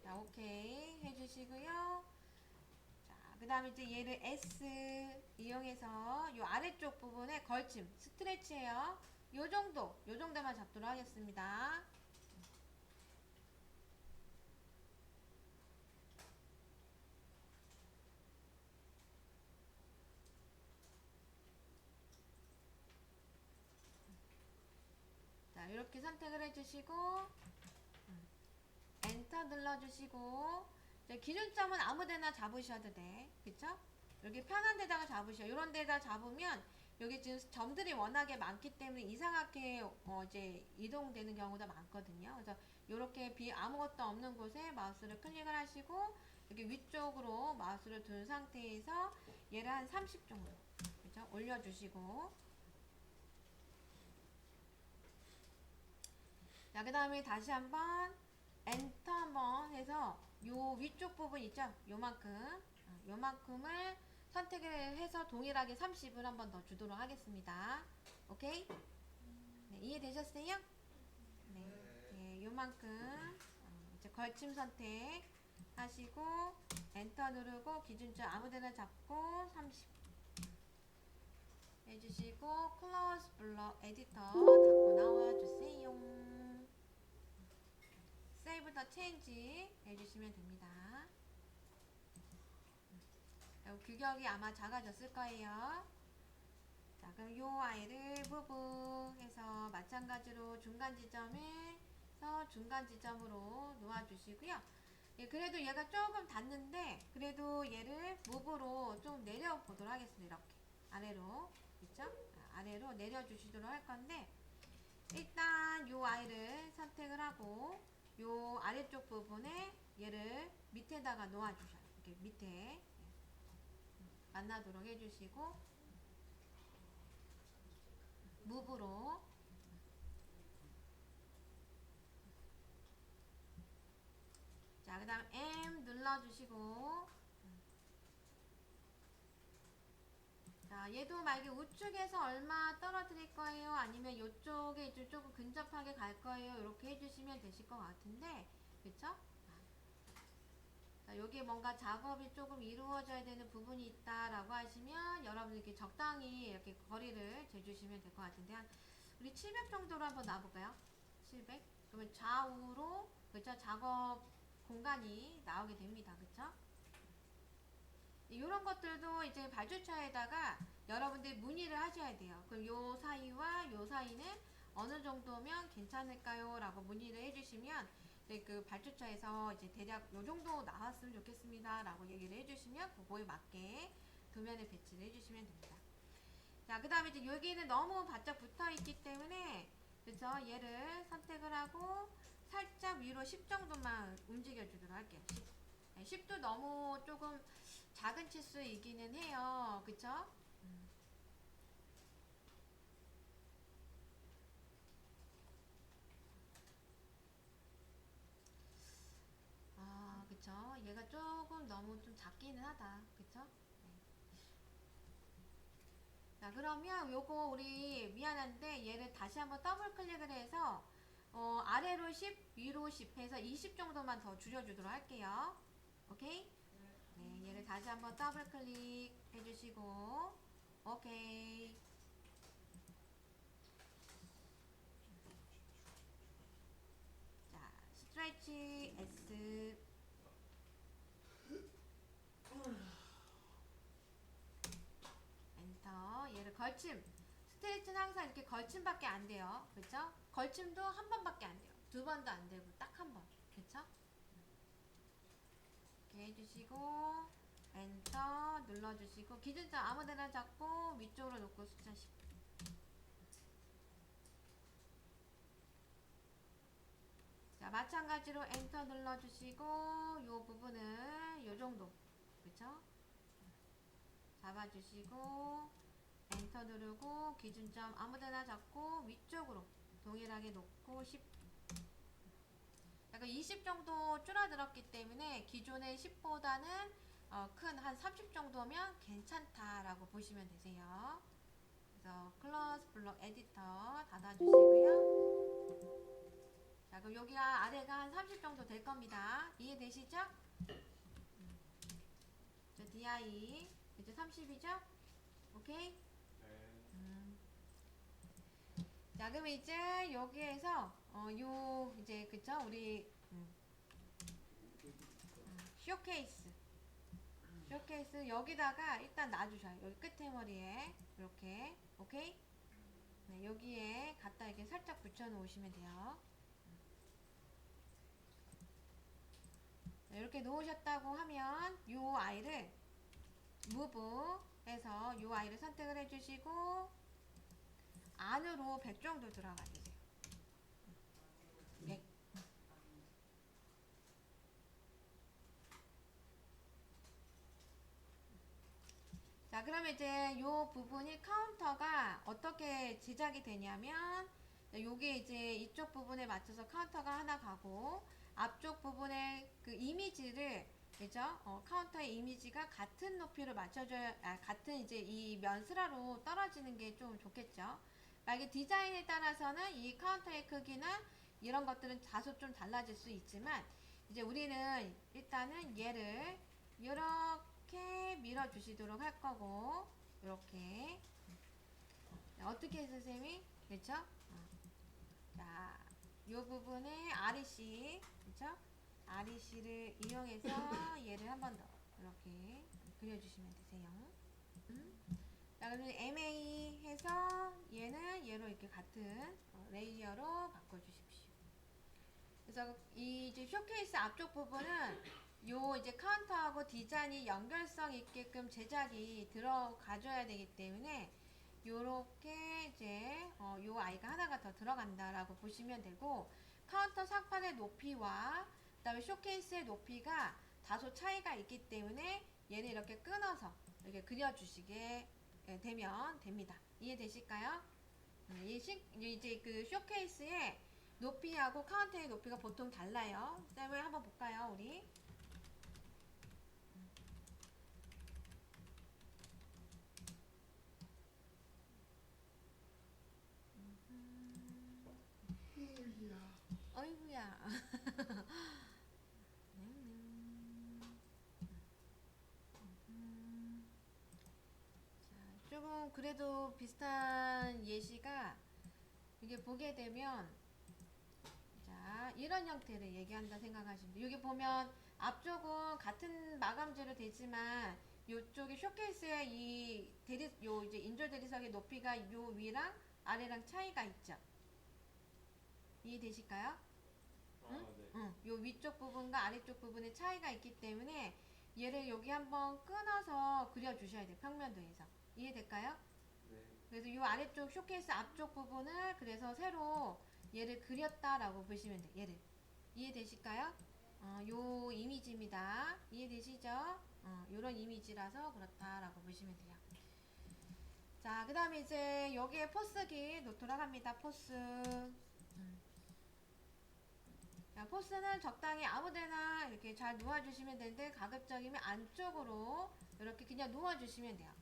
자, 오케이 해주시고요. 자, 그 다음에 이제 얘를 S 이용해서 요 아래쪽 부분에 걸침, 스트레치예요. 요 정도만 잡도록 하겠습니다. 자, 이렇게 선택을 해주시고, 엔터 눌러주시고, 이제 기준점은 아무 데나 잡으셔도 돼. 그쵸? 여기 편한 데다가 잡으셔. 이런 데다 잡으면, 여기 지금 점들이 워낙에 많기 때문에 이상하게 이제 이동되는 경우가 많거든요. 그래서 이렇게 아무것도 없는 곳에 마우스를 클릭을 하시고, 여기 위쪽으로 마우스를 둔 상태에서 얘를 한 30 정도, 그죠? 올려주시고, 자, 그 다음에 다시 한번 엔터 한번 해서 요 위쪽 부분 있죠? 요만큼을 선택을 해서 동일하게 30을 한번 더 주도록 하겠습니다. 오케이? 네, 이해되셨어요? 네, 네, 요만큼 이제 걸침 선택 하시고 엔터 누르고 기준점 아무데나 잡고 30 해주시고 클로즈 블럭 에디터 닫고 나와주세요. 세이브 더 체인지 해주시면 됩니다. 규격이 아마 작아졌을 거예요. 자, 그럼 요 아이를 무브해서 마찬가지로 중간 지점에서 중간 지점으로 놓아주시고요. 예, 그래도 얘가 조금 닿는데 그래도 얘를 무브로 좀 내려보도록 하겠습니다. 이렇게 아래로, 그쵸? 아래로 내려주시도록 할 건데 일단 요 아이를 선택을 하고 요 아래쪽 부분에 얘를 밑에다가 놓아주셔요. 이렇게 밑에 만나도록 해주시고 무브로 자, 그 다음 M 눌러주시고 자, 얘도 만약에 우측에서 얼마 떨어뜨릴 거예요? 아니면 이쪽에 조금 근접하게 갈 거예요? 이렇게 해주시면 되실 것 같은데 그쵸? 자, 여기에 뭔가 작업이 조금 이루어져야 되는 부분이 있다라고 하시면 여러분들 이렇게 적당히 이렇게 거리를 재주시면 될 것 같은데 한 우리 700 정도로 한번 놔볼까요? 700? 그러면 좌우로 그쵸? 작업 공간이 나오게 됩니다. 그쵸? 이런 것들도 이제 발주처에다가 여러분들 문의를 하셔야 돼요. 그럼 요 사이와 요 사이는 어느 정도면 괜찮을까요? 라고 문의를 해주시면 그 발주처에서 이제 대략 요 정도 나왔으면 좋겠습니다. 라고 얘기를 해주시면 그거에 맞게 도면에 배치를 해주시면 됩니다. 자, 그 다음에 이제 여기는 너무 바짝 붙어 있기 때문에 그래서 얘를 선택을 하고 살짝 위로 10 정도만 움직여 주도록 할게요. 10. 도 너무 조금 작은 치수이기는 해요. 그쵸? 아, 그쵸? 얘가 조금 너무 좀 작기는 하다. 그쵸? 자, 그러면 요거 우리 미안한데 얘를 다시 한번 더블 클릭을 해서 아래로 10, 위로 10 해서 20 정도만 더 줄여주도록 할게요. 오케이? 네, 얘를 다시 한번 더블 클릭 해주시고 오케이. 자, 스트레치 S 엔터. 얘를 걸침. 스트레치는 항상 이렇게 걸침밖에 안 돼요. 그쵸? 걸침도 한 번밖에 안 돼요. 두 번도 안 되고 딱 한 번. 그쵸? 이렇게 해주시고 엔터 눌러주시고 기준점 아무데나 잡고 위쪽으로 놓고 숫자 10. 자, 마찬가지로 엔터 눌러주시고 요 부분은 요 정도. 그쵸? 잡아주시고 엔터 누르고 기준점 아무데나 잡고 위쪽으로 동일하게 놓고 10. 약간 20 정도 줄어들었기 때문에 기존의 10보다는 큰 한 30 정도면 괜찮다라고 보시면 되세요. 그래서 클로즈 블록 에디터 닫아주시고요. 자, 그럼 여기가 아래가 한 30 정도 될 겁니다. 이해되시죠? 자, DI 이제 30이죠? 오케이? 자, 그럼 이제 여기에서 요 이제 그쵸? 우리 쇼케이스 여기다가 일단 놔주셔요. 여기 끝에 머리에 이렇게 오케이? 네, 여기에 갖다 이렇게 살짝 붙여 놓으시면 돼요. 네, 이렇게 놓으셨다고 하면 요 아이를 move 해서 요 아이를 선택을 해주시고 안으로 100 정도 들어가 주세요. 100. 자, 그러면 이제 요 부분이 카운터가 어떻게 제작이 되냐면 요게 이제 이쪽 부분에 맞춰서 카운터가 하나 가고 앞쪽 부분에 그 이미지를 그죠? 카운터의 이미지가 같은 높이로 맞춰줘야 같은 이제 이 면스라로 떨어지는 게 좀 좋겠죠. 만약에 디자인에 따라서는 이 카운터의 크기는 이런 것들은 다소 좀 달라질 수 있지만 이제 우리는 일단은 얘를 이렇게 밀어 주시도록 할 거고 이렇게 어떻게 해서 쌤이 그렇죠? 자, 요 부분에 REC 그렇죠? REC를 이용해서 얘를 한 번 더 이렇게 그려주시면 되세요. 자, 그러면 MA 해서 얘는 얘로 이렇게 같은 레이어로 바꿔주십시오. 그래서 이 이제 쇼케이스 앞쪽 부분은 요 이제 카운터하고 디자인이 연결성 있게끔 제작이 들어가줘야 되기 때문에 요렇게 이제 요 아이가 하나가 더 들어간다라고 보시면 되고 카운터 상판의 높이와 그 다음에 쇼케이스의 높이가 다소 차이가 있기 때문에 얘는 이렇게 끊어서 이렇게 그려주시게 되면 됩니다. 이해되실까요? 이제 그 쇼케이스의 높이하고 카운터의 높이가 보통 달라요. 그 다음에 한번 볼까요, 우리? 어이구야. 자, 조금 그래도 비슷한 예시가 이게 보게 되면 자, 이런 형태를 얘기한다 생각하시면 돼요. 여기 보면 앞쪽은 같은 마감재로 되지만 요쪽이 쇼케이스에 요 이제 인조 대리석의 높이가 요 위랑 아래랑 차이가 있죠. 이해되실까요? 응? 네. 응. 요 위쪽 부분과 아래쪽 부분에 차이가 있기 때문에 얘를 여기 한번 끊어서 그려주셔야 돼요. 평면도에서. 이해될까요? 네. 그래서 요 아래쪽 쇼케이스 앞쪽 부분을 그래서 새로 얘를 그렸다라고 보시면 돼요. 얘를. 이해되실까요? 요 이미지입니다. 이해되시죠? 요런 이미지라서 그렇다라고 보시면 돼요. 자, 그 다음에 이제 여기에 포스기 놓도록 합니다. 포스. 자, 포스는 적당히 아무데나 이렇게 잘 놓아주시면 되는데 가급적이면 안쪽으로 이렇게 그냥 놓아주시면 돼요.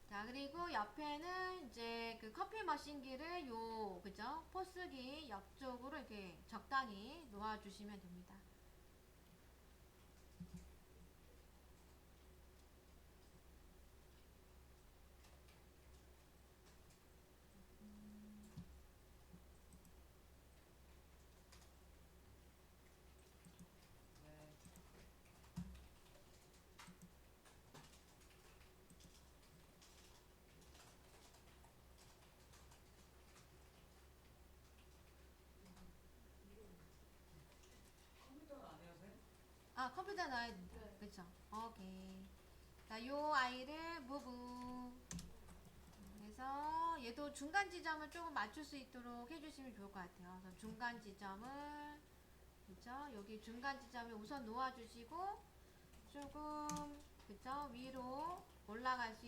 자, 그리고 옆에는 이제 그 커피 머신기를 그죠? 포스기 옆쪽으로 이렇게 적당히 놓아주시면 됩니다. 아, 컴퓨터 놔야 된다. 그쵸? 오케이. 자, 요 아이를 무브. 그래서 얘도 중간 지점을 조금 맞출 수 있도록 해주시면 좋을 것 같아요. 그래서 중간 지점을, 그쵸? 여기 중간 지점에 우선 놓아주시고, 조금, 그쵸? 위로 올라갈 수